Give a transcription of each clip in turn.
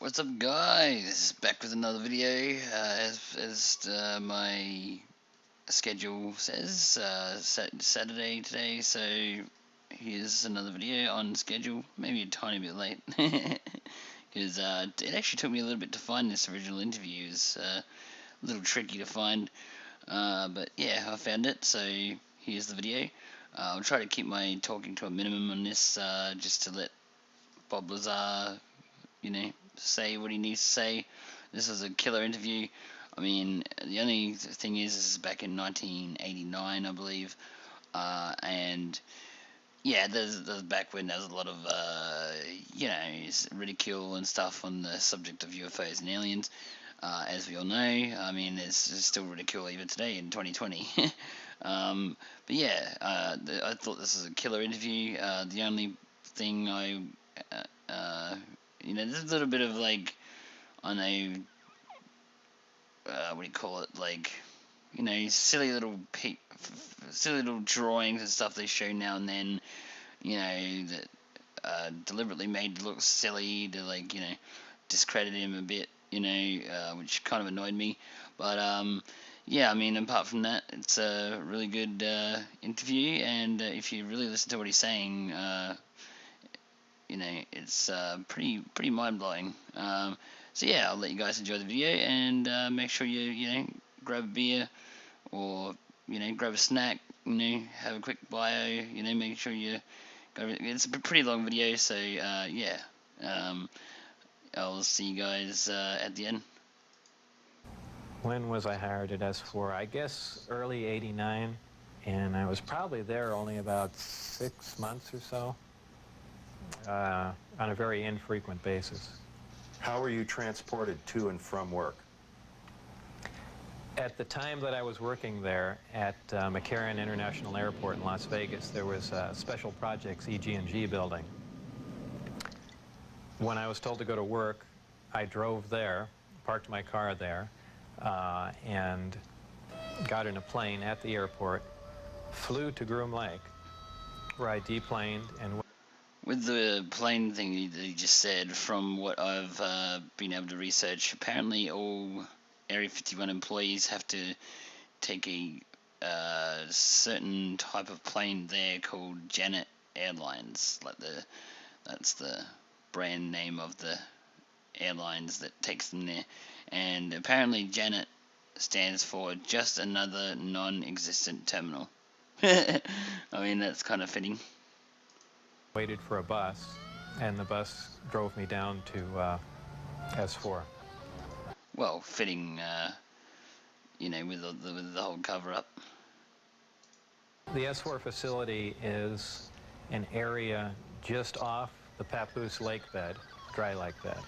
What's up, guys? Back with another video. As my schedule says, Saturday today, so here's another video on schedule. Maybe a tiny bit late, because it actually took me a little bit to find this original interview. It's a little tricky to find, but yeah, I found it. So here's the video. I'll try to keep my talking to a minimum on this, just to let Bob Lazar, say what he needs to say. This is a killer interview. I mean, the only thing is, this is back in 1989, I believe, and yeah, there's back when there was a lot of ridicule and stuff on the subject of UFOs and aliens. As we all know, I mean, there's still ridicule even today in 2020. But yeah, I thought this was a killer interview. The only thing there's a little bit of, like, I know, what do you call it, like, silly little drawings and stuff they show now and then, that deliberately made to look silly to, like, discredit him a bit, which kind of annoyed me. But yeah, I mean, apart from that, it's a really good interview, and if you really listen to what he's saying, it's pretty mind-blowing. So yeah, I'll let you guys enjoy the video, and make sure you grab a beer, or grab a snack, have a quick bio, make sure you go. It's a pretty long video, so yeah, I'll see you guys at the end. When was I hired at S4? I guess early '89, and I was probably there only about 6 months or so, on a very infrequent basis. How were you transported to and from work? At the time that I was working there at McCarran International Airport in Las Vegas, there was a Special Projects EG&G building. When I was told to go to work, I drove there, parked my car there, and got in a plane at the airport, flew to Groom Lake, where I deplaned and... With the plane thing that you just said, from what I've been able to research, apparently all Area 51 employees have to take a certain type of plane there called Janet Airlines. That's the brand name of the airlines that takes them there. And apparently Janet stands for just another non-existent terminal. I mean, that's kind of fitting. Waited for a bus, and the bus drove me down to S4. Well, fitting, with the whole cover-up. The S4 facility is an area just off the Papoose lake bed, dry lake bed,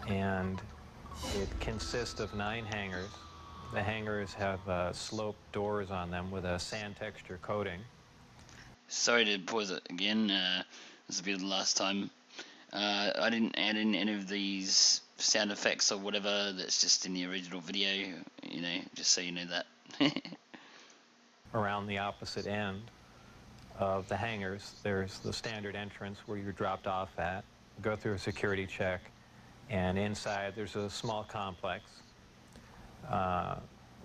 and it consists of 9 hangars. The hangars have sloped doors on them with a sand texture coating. Sorry to pause it again. This will be the last time. I didn't add in any of these sound effects or whatever. That's just in the original video. Just so you know that. Around the opposite end of the hangars, there's the standard entrance where you're dropped off at, go through a security check, and inside there's a small complex.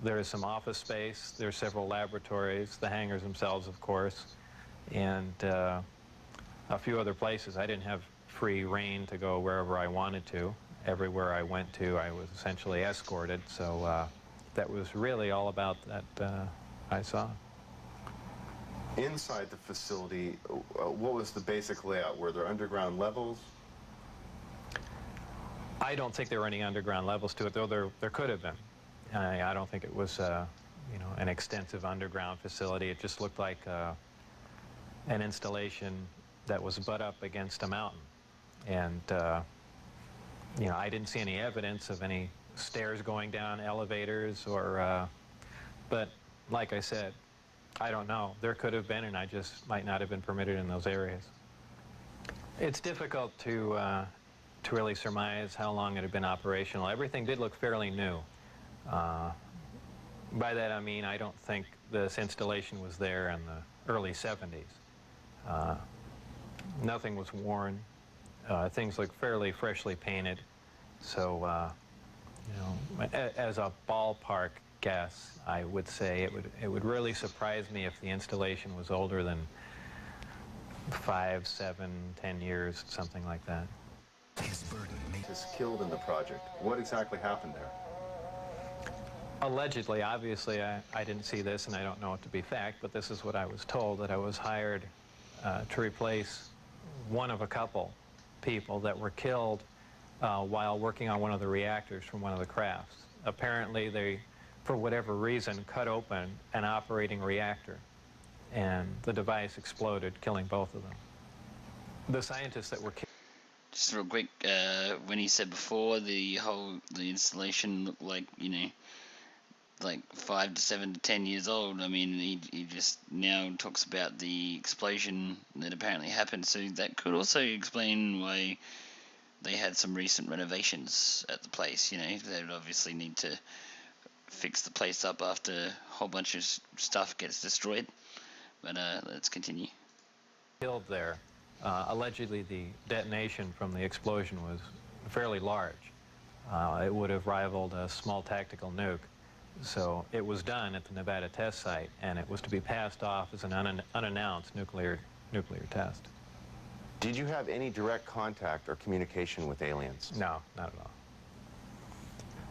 There is some office space. There's several laboratories, the hangars themselves, of course, and a few other places. I didn't have free reign to go wherever I wanted to. Everywhere I went to, I was essentially escorted, so that was really all about that I saw. Inside the facility, what was the basic layout? Were there underground levels? I don't think there were any underground levels to it, though there could have been. I don't think it was an extensive underground facility. It just looked like an installation that was butt up against a mountain. And, I didn't see any evidence of any stairs going down, elevators, or, but like I said, I don't know. There could have been, and I just might not have been permitted in those areas. It's difficult to really surmise how long it had been operational. Everything did look fairly new. By that I mean, I don't think this installation was there in the early 70s. Nothing was worn. Things looked fairly freshly painted, So, as a ballpark guess, I would say it would really surprise me if the installation was older than 5, 7, 10 years, something like that. Is killed in the project. What exactly happened there? Allegedly, obviously, I didn't see this, and I don't know it to be fact, but this is what I was told, that I was hired to replace one of a couple people that were killed while working on one of the reactors from one of the crafts. Apparently, they, for whatever reason, cut open an operating reactor, and the device exploded, killing both of them. The scientists that were killed... Just real quick, when he said before the installation looked like, like 5 to 7 to 10 years old, I mean, he just now talks about the explosion that apparently happened, so that could also explain why they had some recent renovations at the place. They would obviously need to fix the place up after a whole bunch of stuff gets destroyed. But let's continue. Killed there. Allegedly, the detonation from the explosion was fairly large. It would have rivaled a small tactical nuke. So it was done at the Nevada test site, and it was to be passed off as an unannounced nuclear test. Did you have any direct contact or communication with aliens? No, not at all.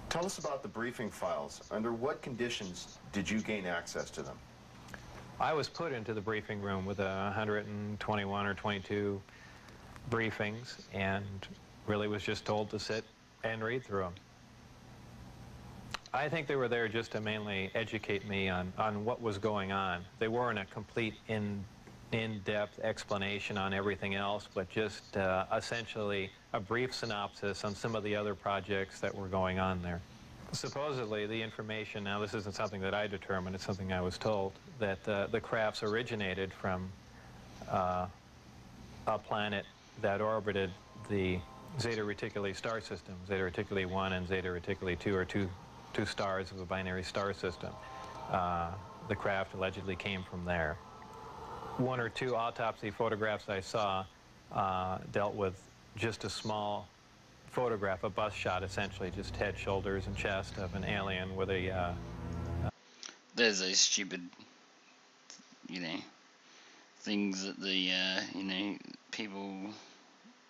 Tell us about the briefing files. Under what conditions did you gain access to them? I was put into the briefing room with 121 or 22 briefings, and really was just told to sit and read through them. I think they were there just to mainly educate me on what was going on. They weren't a complete in-depth explanation on everything else, but just essentially a brief synopsis on some of the other projects that were going on there. Supposedly, the information, now this isn't something that I determined, it's something I was told, that the crafts originated from a planet that orbited the Zeta Reticuli star system. Zeta Reticuli 1 and Zeta Reticuli 2 are two stars of a binary star system. The craft allegedly came from there. 1 or 2 autopsy photographs I saw dealt with just a small photograph, a bust shot essentially, just head, shoulders, and chest of an alien with a... There's those stupid, things that the, people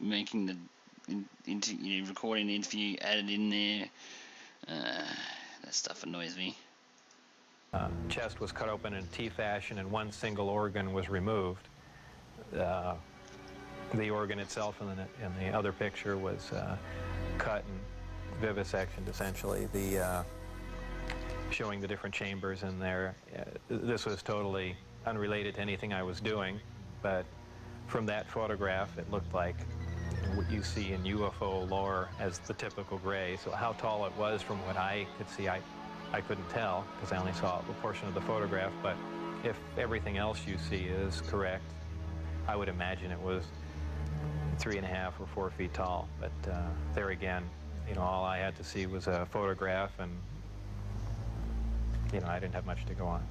making the, recording the interview added in there. That stuff annoys me. Chest was cut open in T fashion, and one single organ was removed. The organ itself in the other picture was cut and vivisectioned, essentially. Showing the different chambers in there. This was totally unrelated to anything I was doing, but from that photograph, it looked like what you see in UFO lore as the typical gray. So how tall it was from what I could see, I couldn't tell, because I only saw a portion of the photograph, but if everything else you see is correct, I would imagine it was 3.5 or 4 feet tall. But there again, all I had to see was a photograph, and I didn't have much to go on.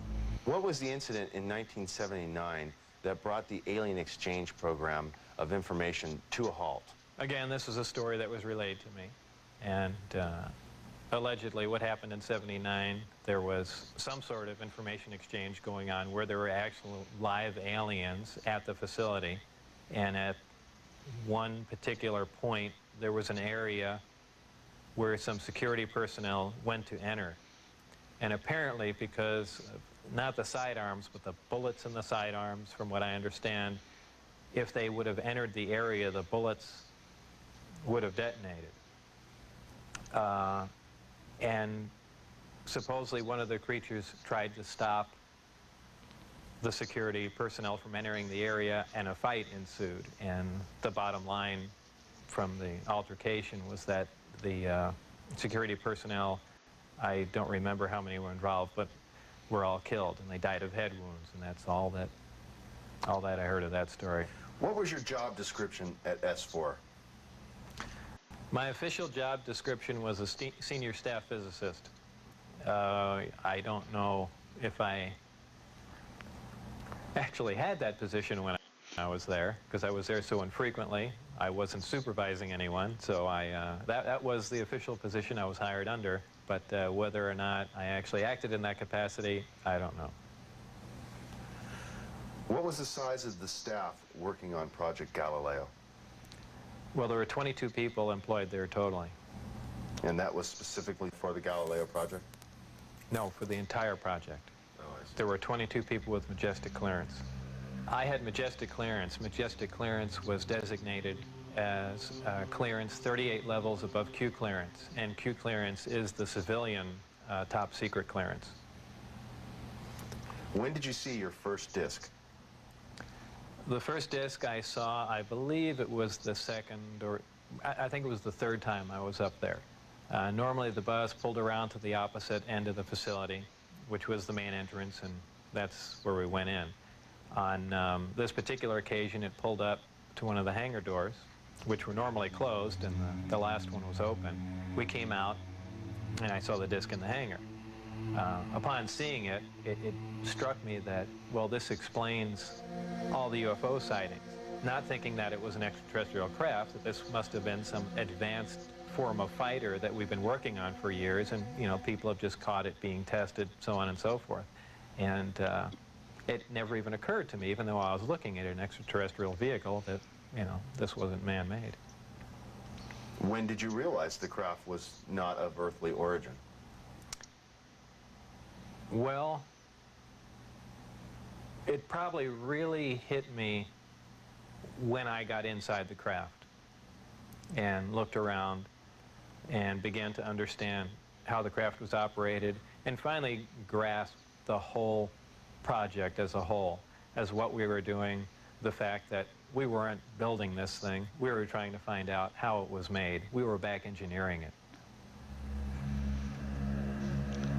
What was the incident in 1979 that brought the alien exchange program of information to a halt? Again, this is a story that was relayed to me, and allegedly what happened in '79, there was some sort of information exchange going on where there were actual live aliens at the facility, and at one particular point there was an area where some security personnel went to enter, and apparently because of not the sidearms but the bullets in the sidearms, from what I understand, if they would have entered the area, the bullets would have detonated. And supposedly one of the creatures tried to stop the security personnel from entering the area, and a fight ensued. And the bottom line from the altercation was that the security personnel, I don't remember how many were involved, but were all killed, and they died of head wounds, and that's all that I heard of that story. What was your job description at S4? My official job description was a senior staff physicist. I don't know if I actually had that position when I was there, because I was there so infrequently. I wasn't supervising anyone, so that was the official position I was hired under. But whether or not I actually acted in that capacity, I don't know. What was the size of the staff working on Project Galileo? Well, there were 22 people employed there totally. And that was specifically for the Galileo project? No, for the entire project. Oh, I see. There were 22 people with Majestic clearance. I had Majestic clearance. Majestic clearance was designated as clearance 38 levels above Q clearance, and Q clearance is the civilian top secret clearance. When did you see your first disc? The first disc I saw, I believe it was the second, or I think it was the third time I was up there. Normally the bus pulled around to the opposite end of the facility, which was the main entrance, and that's where we went in. On this particular occasion, it pulled up to one of the hangar doors, which were normally closed, and the last one was open. We came out, and I saw the disc in the hangar. Upon seeing it, it struck me that, well, this explains all the UFO sightings. Not thinking that it was an extraterrestrial craft, that this must have been some advanced form of fighter that we've been working on for years, and, you know, people have just caught it being tested, so on and so forth. And it never even occurred to me, even though I was looking at an extraterrestrial vehicle, that, you know, this wasn't man-made. When did you realize the craft was not of earthly origin? Well, it probably really hit me when I got inside the craft and looked around and began to understand how the craft was operated, and finally grasped the whole project as a whole, as what we were doing, the fact that we weren't building this thing, we were trying to find out how it was made. We were back engineering it.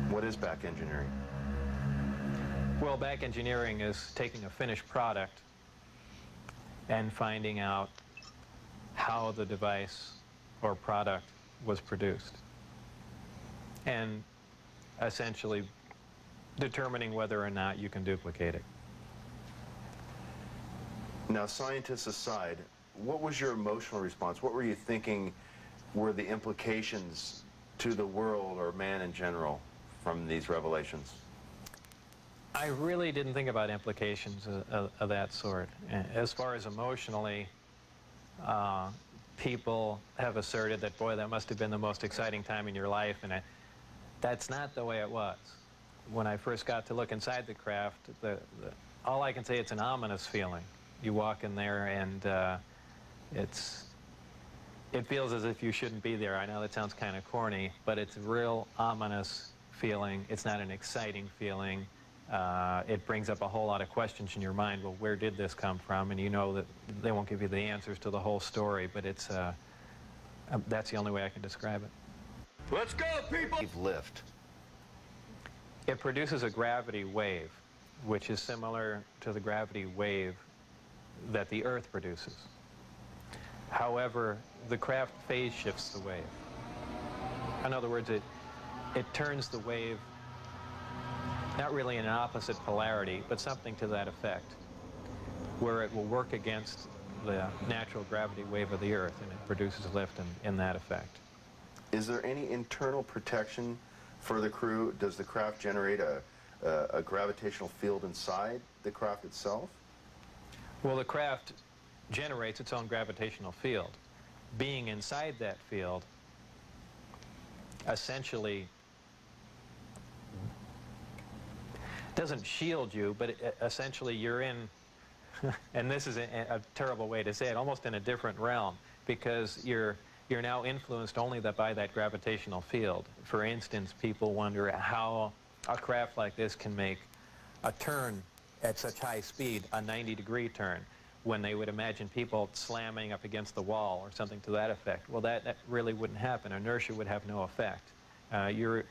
What is back engineering? Well, back engineering is taking a finished product and finding out how the device or product was produced, and essentially determining whether or not you can duplicate it. Now, scientists aside, what was your emotional response? What were you thinking were the implications to the world or man in general from these revelations? I really didn't think about implications of that sort. As far as emotionally, people have asserted that, boy, that must have been the most exciting time in your life, and that's not the way it was. When I first got to look inside the craft, all I can say, it's an ominous feeling. You walk in there and it feels as if you shouldn't be there. I know that sounds kind of corny, but it's a real ominous feeling. It's not an exciting feeling. It brings up a whole lot of questions in your mind. Well, where did this come from? And you know that they won't give you the answers to the whole story, but it's that's the only way I can describe it. Let's go, people! Lift. It produces a gravity wave, which is similar to the gravity wave that the Earth produces. However, the craft phase shifts the wave. In other words, it turns the wave not really in an opposite polarity, but something to that effect, where it will work against the natural gravity wave of the Earth, and it produces lift in that effect. Is there any internal protection for the crew? Does the craft generate a gravitational field inside the craft itself? Well, the craft generates its own gravitational field. Being inside that field essentially doesn't shield you, but essentially you're in, and this is a terrible way to say it, almost in a different realm, because you're now influenced only by that gravitational field. For instance, people wonder how a craft like this can make a turn at such high speed, a 90-degree turn, when they would imagine people slamming up against the wall or something to that effect. Well, that really wouldn't happen. Inertia would have no effect. You're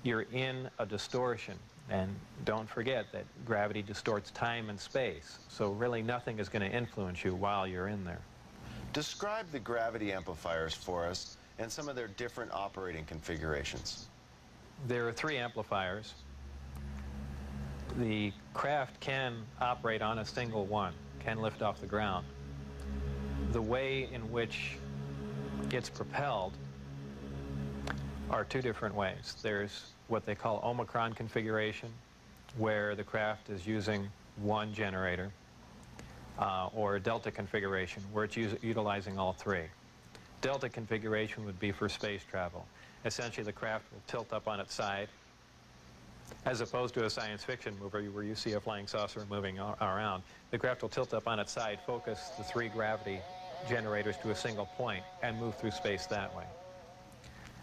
in a distortion. And don't forget that gravity distorts time and space. So really nothing is going to influence you while you're in there. Describe the gravity amplifiers for us and some of their different operating configurations. There are 3 amplifiers. The craft can operate on a single one, can lift off the ground. the way in which it's propelled are two different ways. There's what they call Omicron configuration, where the craft is using one generator, or Delta configuration, where it's utilizing all three. Delta configuration would be for space travel. Essentially, the craft will tilt up on its side, as opposed to a science fiction movie where you see a flying saucer moving around. The craft will tilt up on its side, focus the three gravity generators to a single point, and move through space that way.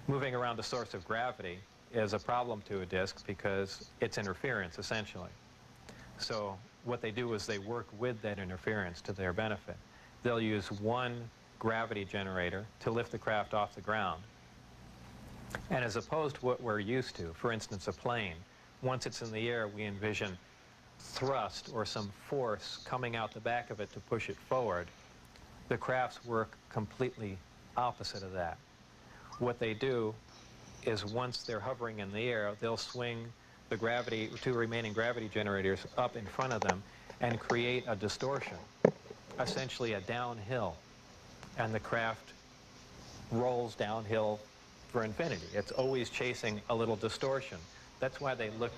Moving around the source of gravity is a problem to a disk because it's interference, essentially. So what they do is they work with that interference to their benefit. They'll use one gravity generator to lift the craft off the ground. And as opposed to what we're used to, for instance, a plane, once it's in the air, we envision thrust or some force coming out the back of it to push it forward. The crafts work completely opposite of that. What they do is once they're hovering in the air, they'll swing the two remaining gravity generators up in front of them and create a distortion, essentially a downhill. And the craft rolls downhill for infinity. It's always chasing a little distortion. That's why they look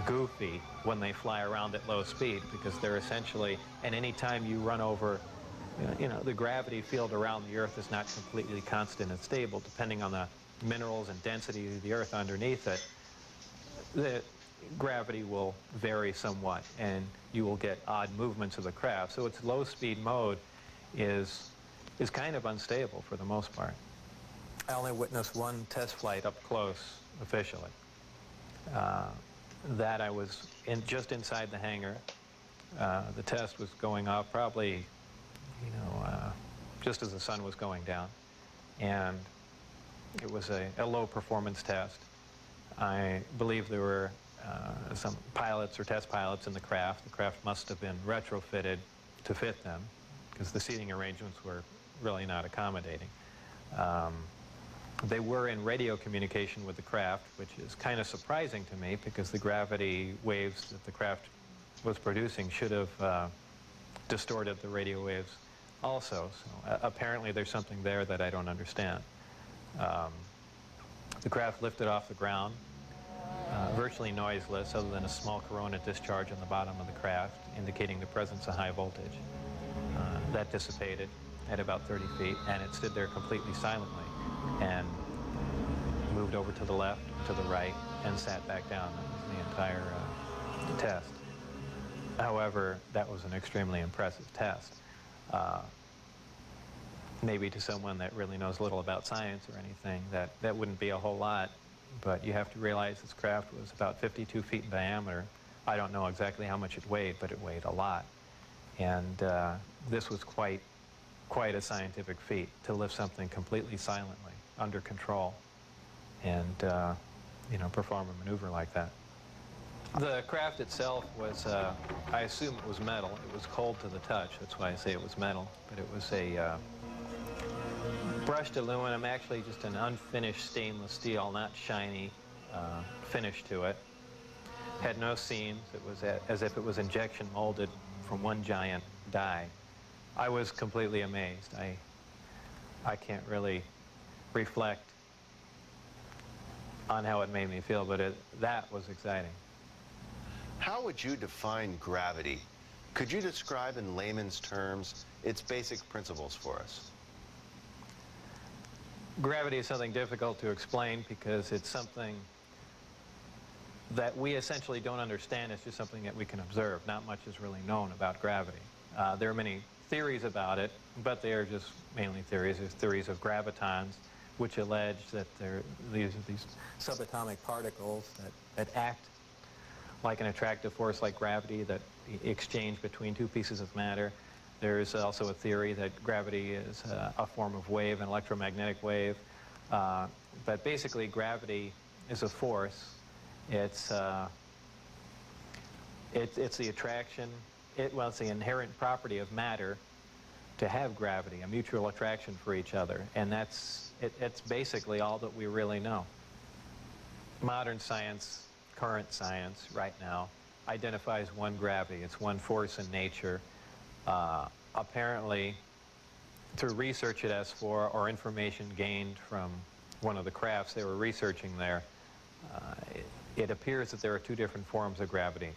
goofy when they fly around at low speed, because they're essentially, and any time you run over, the gravity field around the Earth is not completely constant and stable, depending on the minerals and density of the Earth underneath it. The gravity will vary somewhat, and you will get odd movements of the craft. So its low-speed mode is kind of unstable for the most part. I only witnessed one test flight up close, officially. That I was just inside the hangar. The test was going off probably, just as the sun was going down. And it was a low-performance test. I believe there were some pilots or test pilots in the craft. The craft must have been retrofitted to fit them, because the seating arrangements were really not accommodating. They were in radio communication with the craft, which is kind of surprising to me, because the gravity waves that the craft was producing should have distorted the radio waves also. So apparently there's something there that I don't understand. The craft lifted off the ground, virtually noiseless, other than a small corona discharge on the bottom of the craft, indicating the presence of high voltage. That dissipated at about 30 feet, and it stood there completely silently, and moved over to the left, to the right, and sat back down. That was the entire test. However, that was an extremely impressive test. Maybe to someone that really knows little about science or anything, that wouldn't be a whole lot, but you have to realize this craft was about 52 feet in diameter. I don't know exactly how much it weighed, but it weighed a lot. And this was quite a scientific feat, to lift something completely silently, under control, and perform a maneuver like that. The craft itself was, I assume it was metal. It was cold to the touch, that's why I say it was metal, but it was a brushed aluminum, actually just an unfinished stainless steel, not shiny finish to it. Had no seams. It was as if it was injection molded from one giant die. I was completely amazed. I can't really reflect on how it made me feel, but that was exciting. How would you define gravity? Could you describe in layman's terms its basic principles for us? Gravity is something difficult to explain, because it's something that we essentially don't understand. It's just something that we can observe. Not much is really known about gravity. There are many theories about it, but they are just mainly theories. There's theories of gravitons, which allege that these subatomic particles that act like an attractive force like gravity, that exchange between two pieces of matter. There's also a theory that gravity is a form of wave, an electromagnetic wave. But basically, gravity is a force. It's the attraction. It's the inherent property of matter to have gravity, a mutual attraction for each other, and it's basically all that we really know. Modern science, current science right now, identifies one gravity. It's one force in nature. Apparently, through research at S4 or information gained from one of the crafts they were researching there, it appears that there are two different forms of gravity.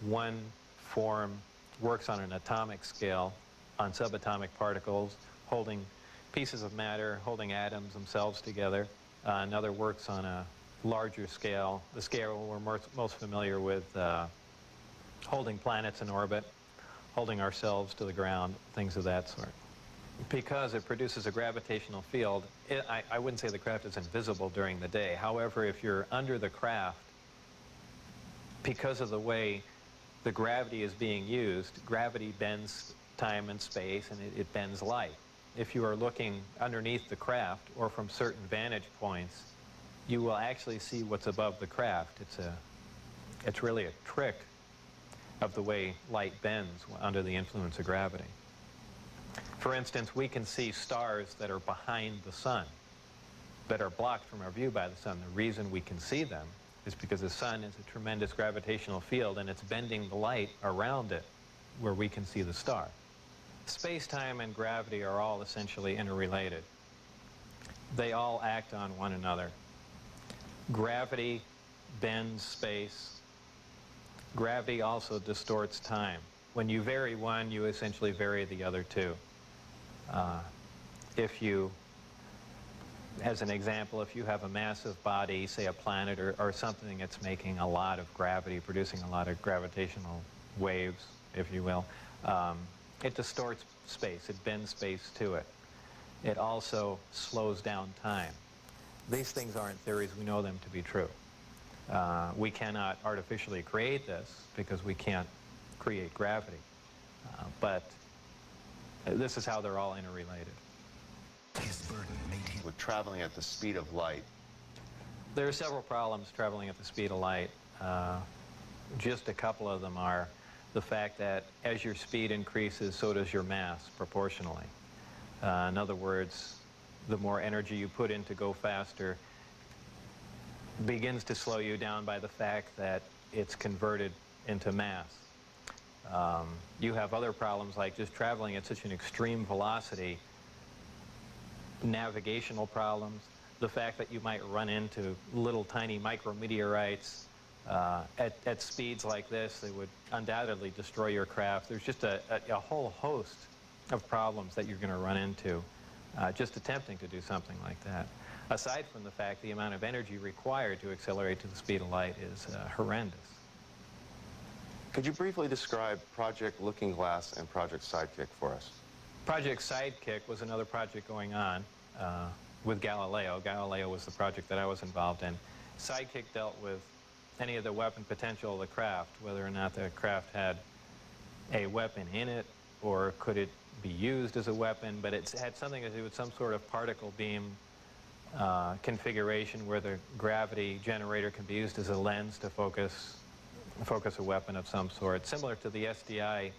One form works on an atomic scale, on subatomic particles, holding pieces of matter, holding atoms themselves together. Another works on a larger scale, the scale we're most familiar with, holding planets in orbit, holding ourselves to the ground, things of that sort. Because it produces a gravitational field, I wouldn't say the craft is invisible during the day. However, if you're under the craft, because of the way the gravity is being used, gravity bends time and space, and it bends light. If you are looking underneath the craft or from certain vantage points, you will actually see what's above the craft. It's really a trick of the way light bends under the influence of gravity. For instance, we can see stars that are behind the sun, that are blocked from our view by the sun. The reason we can see them is because the sun is a tremendous gravitational field, and it's bending the light around it where we can see the star. Space-time and gravity are all essentially interrelated. They all act on one another. Gravity bends space. Gravity also distorts time. When you vary one, you essentially vary the other two. If you, as an example, if you have a massive body, say a planet or something that's making a lot of gravity, producing a lot of gravitational waves, if you will, it distorts space. It bends space to it. It also slows down time. These things aren't theories. We know them to be true. We cannot artificially create this because we can't create gravity. But this is how they're all interrelated. With traveling at the speed of light, There are several problems traveling at the speed of light. Just a couple of them are the fact that as your speed increases, so does your mass proportionally. In other words, the more energy you put in to go faster begins to slow you down by the fact that it's converted into mass. You have other problems like just traveling at such an extreme velocity, navigational problems, the fact that you might run into little tiny micrometeorites at speeds like this. They would undoubtedly destroy your craft. There's just a whole host of problems that you're going to run into just attempting to do something like that. Aside from the fact the amount of energy required to accelerate to the speed of light is horrendous. Could you briefly describe Project Looking Glass and Project Sidekick for us? Project Sidekick was another project going on with Galileo. Galileo was the project that I was involved in. Sidekick dealt with any of the weapon potential of the craft, whether or not the craft had a weapon in it or could it be used as a weapon, but it had something to do with some sort of particle beam configuration where the gravity generator can be used as a lens to focus a weapon of some sort, similar to the SDI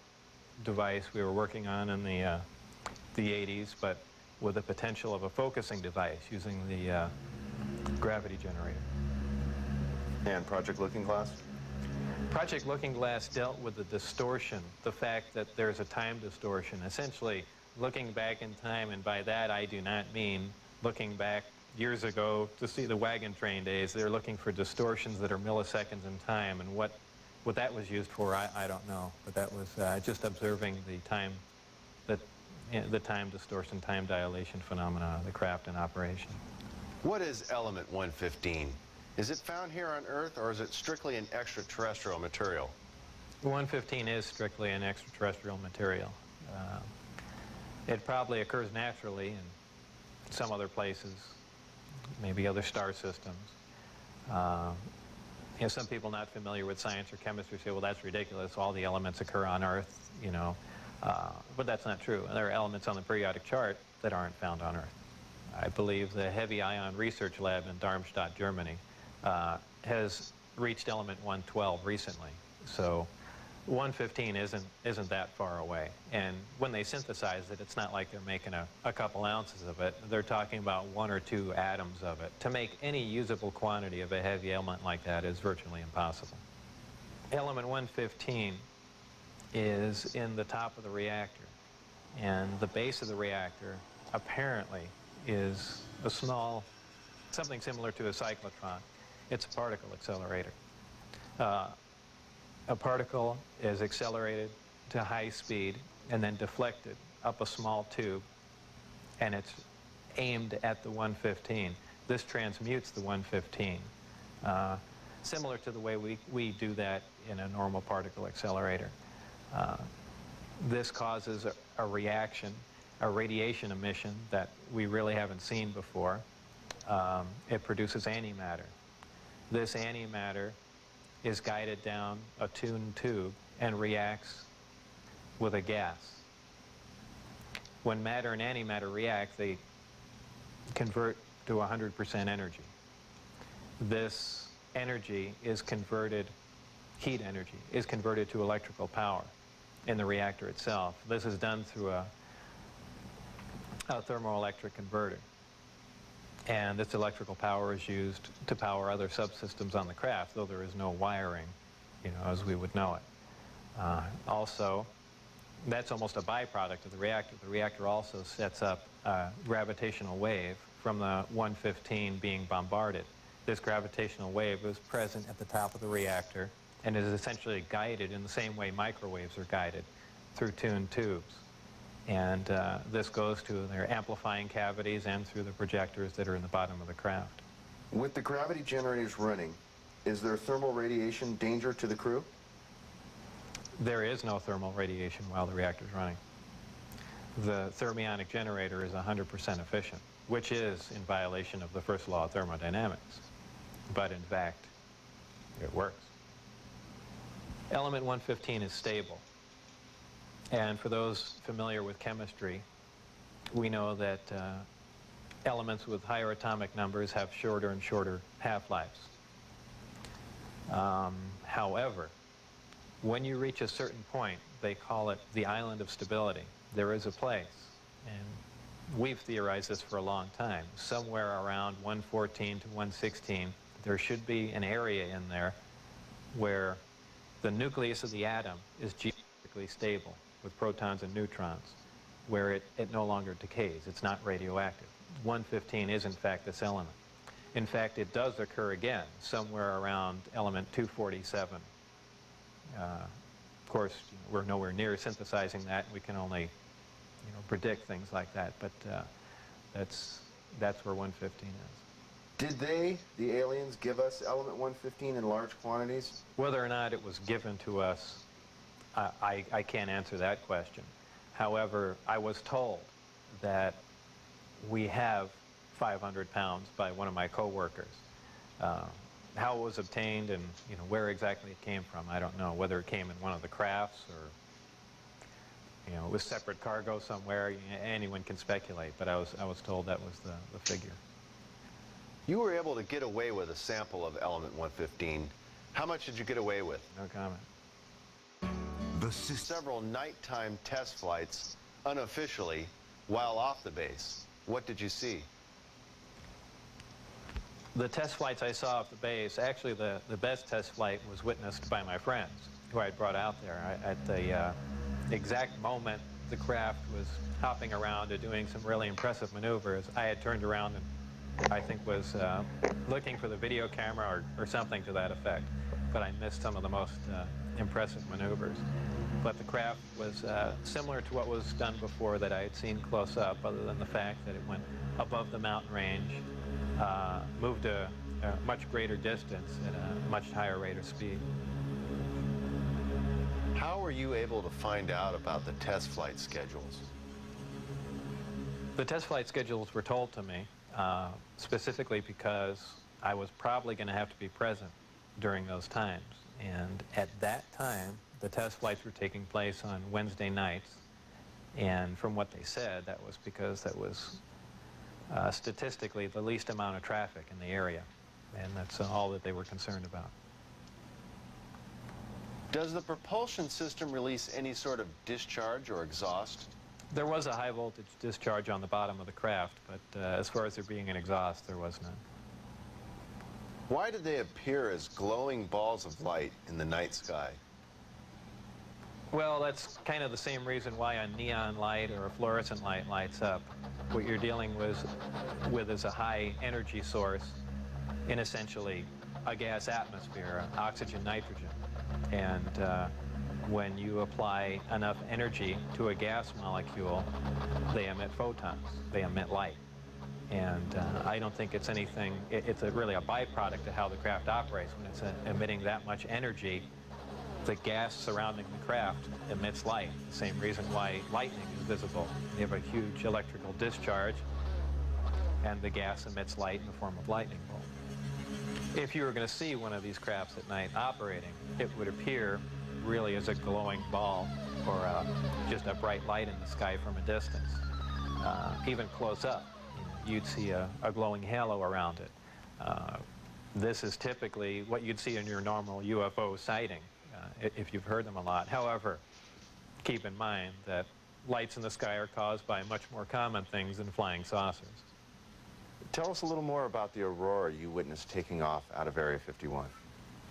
device we were working on in the 80s, but with the potential of a focusing device using the gravity generator. And Project Looking Glass? Project Looking Glass dealt with the distortion, the fact that there's a time distortion, essentially looking back in time, and by that I do not mean looking back years ago to see the wagon train days. They're looking for distortions that are milliseconds in time, and what that was used for, I don't know, but that was just observing the time distortion, time dilation phenomena of the craft in operation. what is element 115? Is it found here on Earth, or is it strictly an extraterrestrial material? 115 is strictly an extraterrestrial material. It probably occurs naturally in some other places, maybe other star systems. Some people not familiar with science or chemistry say, well, that's ridiculous. All the elements occur on Earth, but that's not true. There are elements on the periodic chart that aren't found on Earth. I believe the Heavy Ion Research Lab in Darmstadt, Germany, has reached element 112 recently. So 115 isn't that far away. And when they synthesize it, it's not like they're making a couple ounces of it. They're talking about 1 or 2 atoms of it. To make any usable quantity of a heavy element like that is virtually impossible. Element 115 is in the top of the reactor. And the base of the reactor apparently is a small, something similar to a cyclotron. It's a particle accelerator. A particle is accelerated to high speed and then deflected up a small tube, and it's aimed at the 115. This transmutes the 115, similar to the way we do that in a normal particle accelerator. This causes a reaction, a radiation emission that we really haven't seen before. It produces antimatter. This antimatter is guided down a tuned tube and reacts with a gas. When matter and antimatter react, they convert to 100% energy. This energy is converted, heat energy, is converted to electrical power in the reactor itself. This is done through a thermoelectric converter. And this electrical power is used to power other subsystems on the craft, though there is no wiring, as we would know it. Also, that's almost a byproduct of the reactor. The reactor also sets up a gravitational wave from the 115 being bombarded. This gravitational wave is present at the top of the reactor and is essentially guided in the same way microwaves are guided, through tuned tubes. And this goes to their amplifying cavities and through the projectors that are in the bottom of the craft. With the gravity generators running, is there thermal radiation danger to the crew? There is no thermal radiation while the reactor is running. The thermionic generator is 100% efficient, which is in violation of the first law of thermodynamics. But in fact, it works. Element 115 is stable. And for those familiar with chemistry, we know that elements with higher atomic numbers have shorter and shorter half-lives. However, when you reach a certain point, they call it the island of stability. There is a place, and we've theorized this for a long time. Somewhere around 114 to 116, there should be an area in there where the nucleus of the atom is geometrically stable with protons and neutrons, where it no longer decays. It's not radioactive. 115 is, in fact, this element. In fact, it does occur again somewhere around element 247. Of course, we're nowhere near synthesizing that. We can only, predict things like that. But that's where 115 is. Did they, the aliens, give us element 115 in large quantities? Whether or not it was given to us, I can't answer that question. However, I was told that we have 500 pounds by one of my co-workers. How it was obtained and where exactly it came from, I don't know. Whether it came in one of the crafts or it was separate cargo somewhere, anyone can speculate. But I was told that was the figure. You were able to get away with a sample of element 115. How much did you get away with? No comment. Several nighttime test flights, unofficially, while off the base. What did you see? The test flights I saw off the base, actually the best test flight was witnessed by my friends who I had brought out there. At the exact moment the craft was hopping around and doing some really impressive maneuvers, I had turned around and I think was looking for the video camera or something to that effect. But I missed some of the most impressive maneuvers. But the craft was similar to what was done before that I had seen close up, other than the fact that it went above the mountain range, moved a much greater distance at a much higher rate of speed. How were you able to find out about the test flight schedules? The test flight schedules were told to me specifically because I was probably going to have to be present during those times. And at that time, the test flights were taking place on Wednesday nights. And from what they said, that was because that was statistically the least amount of traffic in the area. And that's all that they were concerned about. Does the propulsion system release any sort of discharge or exhaust? There was a high voltage discharge on the bottom of the craft, but as far as there being an exhaust, there was none. Why did they appear as glowing balls of light in the night sky? Well, that's kind of the same reason why a neon light or a fluorescent light lights up. What you're dealing with is a high energy source in essentially a gas atmosphere, oxygen, nitrogen. And when you apply enough energy to a gas molecule, they emit photons, they emit light. And I don't think it's anything, it's really a byproduct of how the craft operates. When it's emitting that much energy, the gas surrounding the craft emits light, the same reason why lightning is visible. You have a huge electrical discharge, and the gas emits light in the form of lightning bolt. If you were going to see one of these crafts at night operating, it would appear really as a glowing ball or just a bright light in the sky from a distance. Even close up, you'd see a glowing halo around it. This is typically what you'd see in your normal UFO sighting, if you've heard them a lot. However, keep in mind that lights in the sky are caused by much more common things than flying saucers. Tell us a little more about the aurora you witnessed taking off out of Area 51.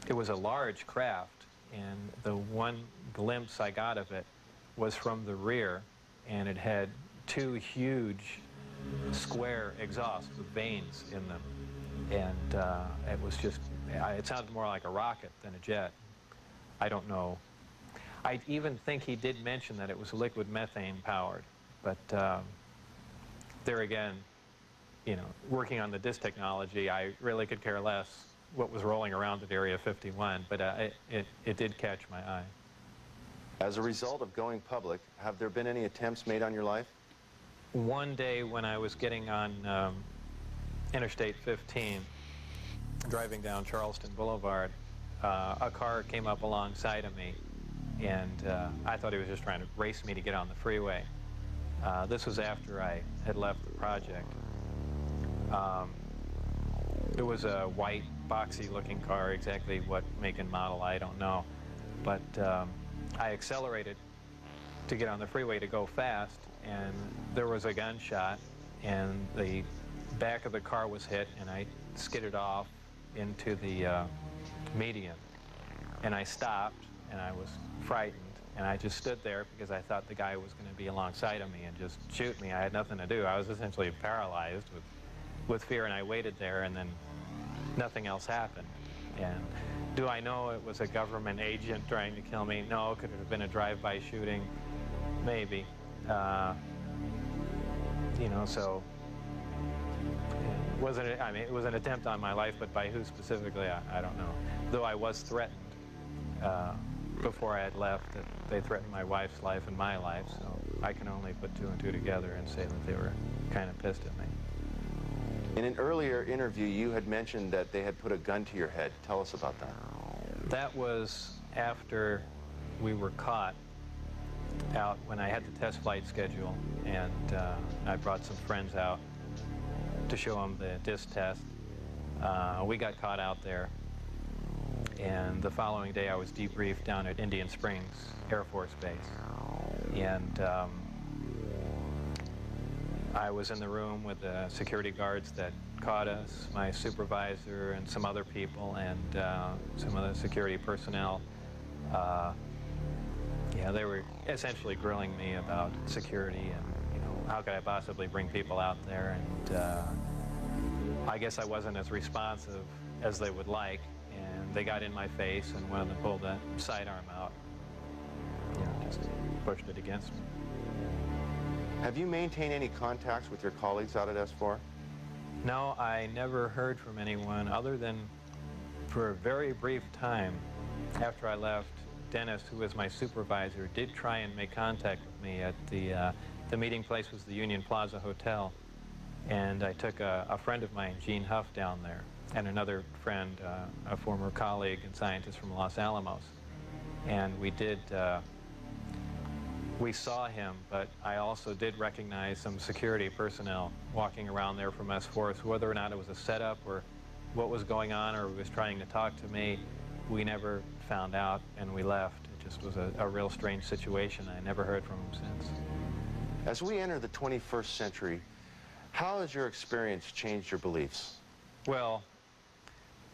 It was a large craft, and the one glimpse I got of it was from the rear, and it had two huge square exhausts with vanes in them. And it was just, it sounded more like a rocket than a jet. I don't know. I even think he did mention that it was liquid methane powered, but there again, you know, working on the disk technology, I really could care less what was rolling around at Area 51, but it did catch my eye. As a result of going public, have there been any attempts made on your life? One day when I was getting on Interstate 15, driving down Charleston Boulevard, a car came up alongside of me, and I thought he was just trying to race me to get on the freeway. This was after I had left the project. It was a white, boxy-looking car. Exactly what make and model, I don't know. But I accelerated to get on the freeway to go fast, and there was a gunshot, and the back of the car was hit, and I skidded off into the median. And I stopped, and I was frightened, and I just stood there because I thought the guy was going to be alongside of me and just shoot me. I had nothing to do. I was essentially paralyzed with fear, and I waited there, and then nothing else happened. And do I know it was a government agent trying to kill me? No. Could it have been a drive-by shooting? Maybe. You know, so it was an attempt on my life, but by who specifically, I don't know. Though I was threatened before I had left, that they threatened my wife's life and my life, so I can only put two and two together and say that they were kind of pissed at me. In an earlier interview, you had mentioned that they had put a gun to your head. Tell us about that. That was after we were caught out when I had the test flight schedule, and I brought some friends out to show them the disc test. We got caught out there, and the following day I was debriefed down at Indian Springs Air Force Base. And I was in the room with the security guards that caught us, my supervisor and some other people, and some other security personnel. Yeah, they were essentially grilling me about security and, you know, how could I possibly bring people out there, and I guess I wasn't as responsive as they would like, and they got in my face, and one of them pulled that sidearm out, you know, just pushed it against me. Have you maintained any contacts with your colleagues out at S4? No, I never heard from anyone other than for a very brief time after I left. Dennis, who was my supervisor, did try and make contact with me at the meeting place was the Union Plaza Hotel, and I took a friend of mine, Gene Huff, down there, and another friend, a former colleague and scientist from Los Alamos, and we saw him, but I also did recognize some security personnel walking around there from S4, so whether or not it was a setup or what was going on or he was trying to talk to me, we never found out, and we left. It just was a real strange situation. I never heard from him since. As we enter the 21st century, how has your experience changed your beliefs? Well,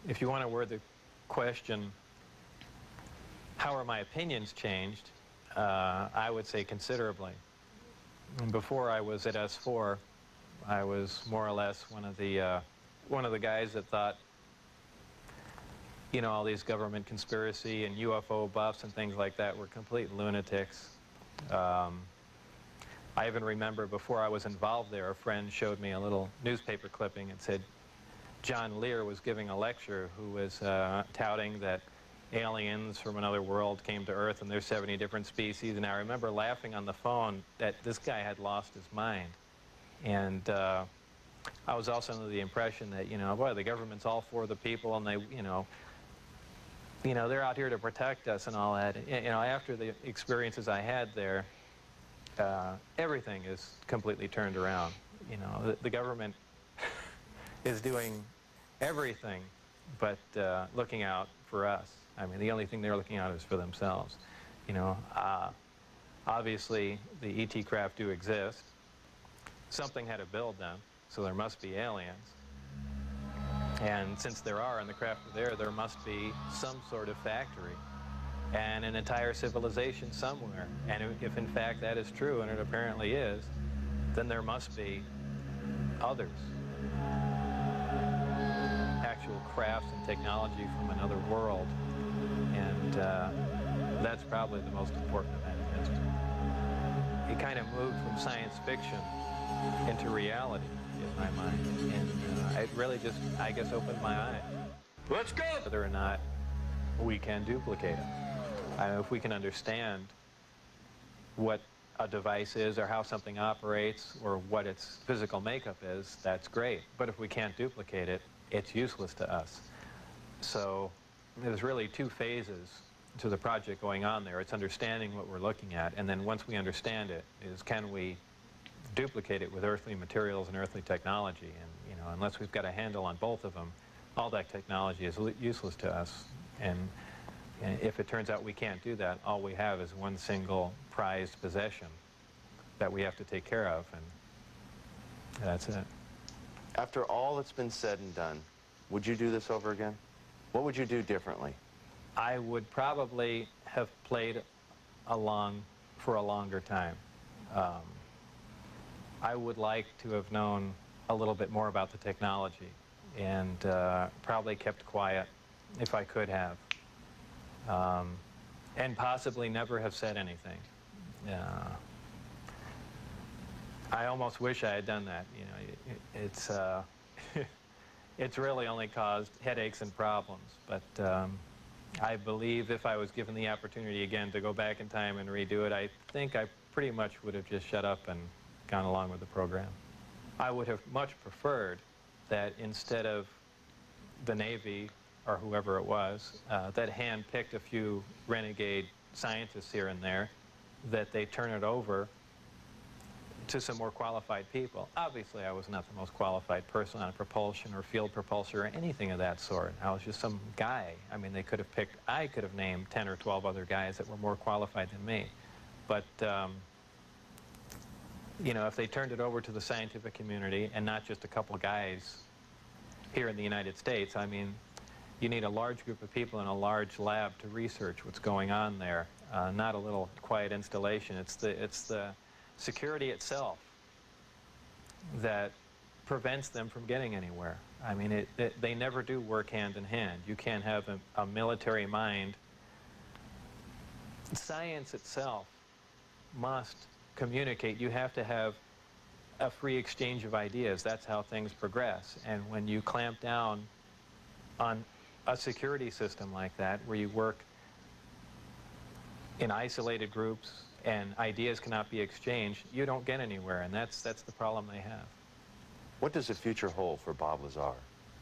if you want to word the question, how are my opinions changed? I would say considerably. And before I was at S4, I was more or less one of the guys that thought, you know, all these government conspiracy and UFO buffs and things like that were complete lunatics. I even remember before I was involved there, a friend showed me a little newspaper clipping and said John Lear was giving a lecture who was touting that aliens from another world came to Earth and there's 70 different species. And I remember laughing on the phone that this guy had lost his mind. And I was also under the impression that, you know, boy, the government's all for the people and they, you know, they're out here to protect us and all that. You know, after the experiences I had there, everything is completely turned around. You know, the government is doing everything but looking out for us. I mean, the only thing they're looking out is for themselves. You know, obviously the ET craft do exist. Something had to build them, so there must be aliens. And since there are and the craft are there must be some sort of factory and an entire civilization somewhere. And if in fact that is true, and it apparently is, then there must be others. Actual crafts and technology from another world. And that's probably the most important event in history. It kind of moved from science fiction into reality in my mind. And it really just, I guess, opened my eyes. Let's go! Whether or not we can duplicate it. If we can understand what a device is or how something operates or what its physical makeup is, that's great. But if we can't duplicate it, it's useless to us. So there's really two phases to the project going on there. It's understanding what we're looking at, and then once we understand it, is can we duplicate it with earthly materials and earthly technology? And, you know, unless we've got a handle on both of them, all that technology is useless to us. And if it turns out we can't do that, all we have is one single prized possession that we have to take care of, and that's it. After all that's been said and done, would you do this over again? What would you do differently? I would probably have played along for a longer time. I would like to have known a little bit more about the technology and probably kept quiet if I could have. And possibly never have said anything. I almost wish I had done that. You know, it's it's really only caused headaches and problems. But I believe if I was given the opportunity again to go back in time and redo it, I think I pretty much would have just shut up and gone along with the program. I would have much preferred that instead of the Navy or whoever it was, that hand-picked a few renegade scientists here and there, that they turn it over to some more qualified people. Obviously, I was not the most qualified person on propulsion or field propulsion or anything of that sort. I was just some guy. I mean, they could have picked, I could have named 10 or 12 other guys that were more qualified than me. But, you know, if they turned it over to the scientific community and not just a couple guys here in the United States, I mean, you need a large group of people in a large lab to research what's going on there, not a little quiet installation. It's the security itself that prevents them from getting anywhere. I mean, they never do work hand in hand. You can't have a military mind. Science itself must communicate. You have to have a free exchange of ideas. That's how things progress. And when you clamp down on a security system like that, where you work in isolated groups and ideas cannot be exchanged, you don't get anywhere, and that's the problem they have. What does the future hold for Bob Lazar?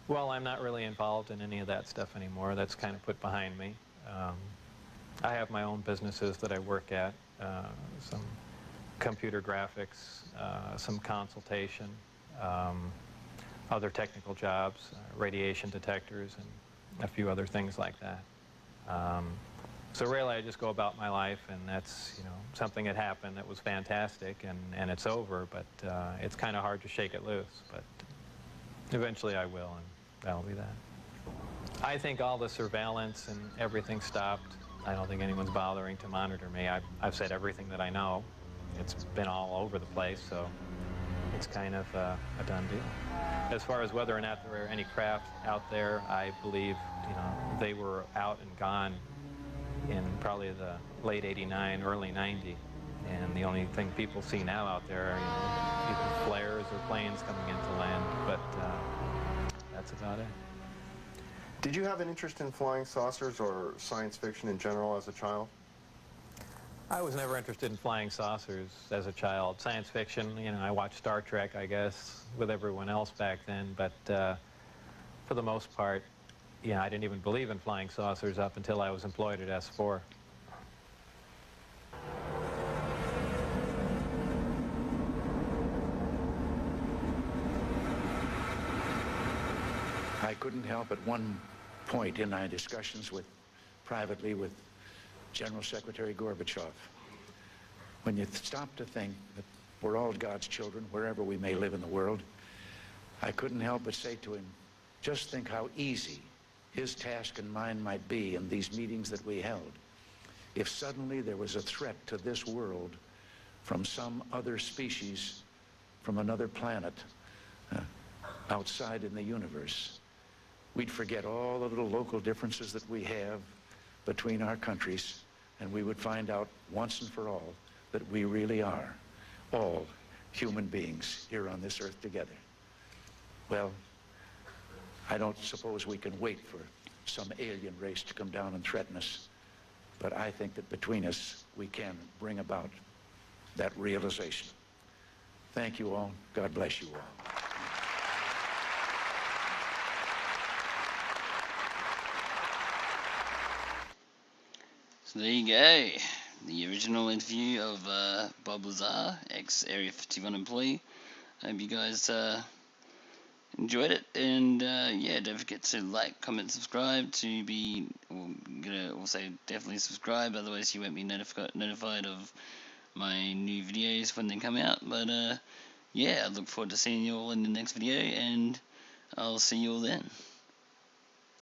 Well, I'm not really involved in any of that stuff anymore. That's kind of put behind me. I have my own businesses that I work at, some computer graphics, some consultation, other technical jobs, radiation detectors, and a few other things like that. So really, I just go about my life, and that's, you know, something that happened that was fantastic, and it's over, but it's kind of hard to shake it loose. But eventually I will, and that'll be that. I think all the surveillance and everything stopped I don't think anyone's bothering to monitor me. I've said everything that I know. It's been all over the place, so it's kind of a done deal. As far as whether or not there are any craft out there, I believe, they were out and gone in probably the late '89, early '90. And the only thing people see now out there are, either flares or planes coming into land, but that's about it. Did you have an interest in flying saucers or science fiction in general as a child? I was never interested in flying saucers as a child. Science fiction, I watched Star Trek, I guess, with everyone else back then, but for the most part, I didn't even believe in flying saucers up until I was employed at S4. I couldn't help at one point in my discussions privately with General Secretary Gorbachev, when you stop to think that we're all God's children, wherever we may live in the world, I couldn't help but say to him, just think how easy his task and mine might be in these meetings that we held if suddenly there was a threat to this world from some other species, from another planet, outside in the universe. We'd forget all the little local differences that we have between our countries, and we would find out once and for all that we really are all human beings here on this earth together. Well, I don't suppose we can wait for some alien race to come down and threaten us, but I think that between us we can bring about that realization. Thank you all. God bless you all. So there you go, the original interview of Bob Lazar, ex-Area 51 employee. I hope you guys enjoyed it, and yeah, don't forget to like, comment, subscribe to be, I'm gonna also definitely subscribe, otherwise you won't be notified of my new videos when they come out. But yeah, I look forward to seeing you all in the next video, and I'll see you all then.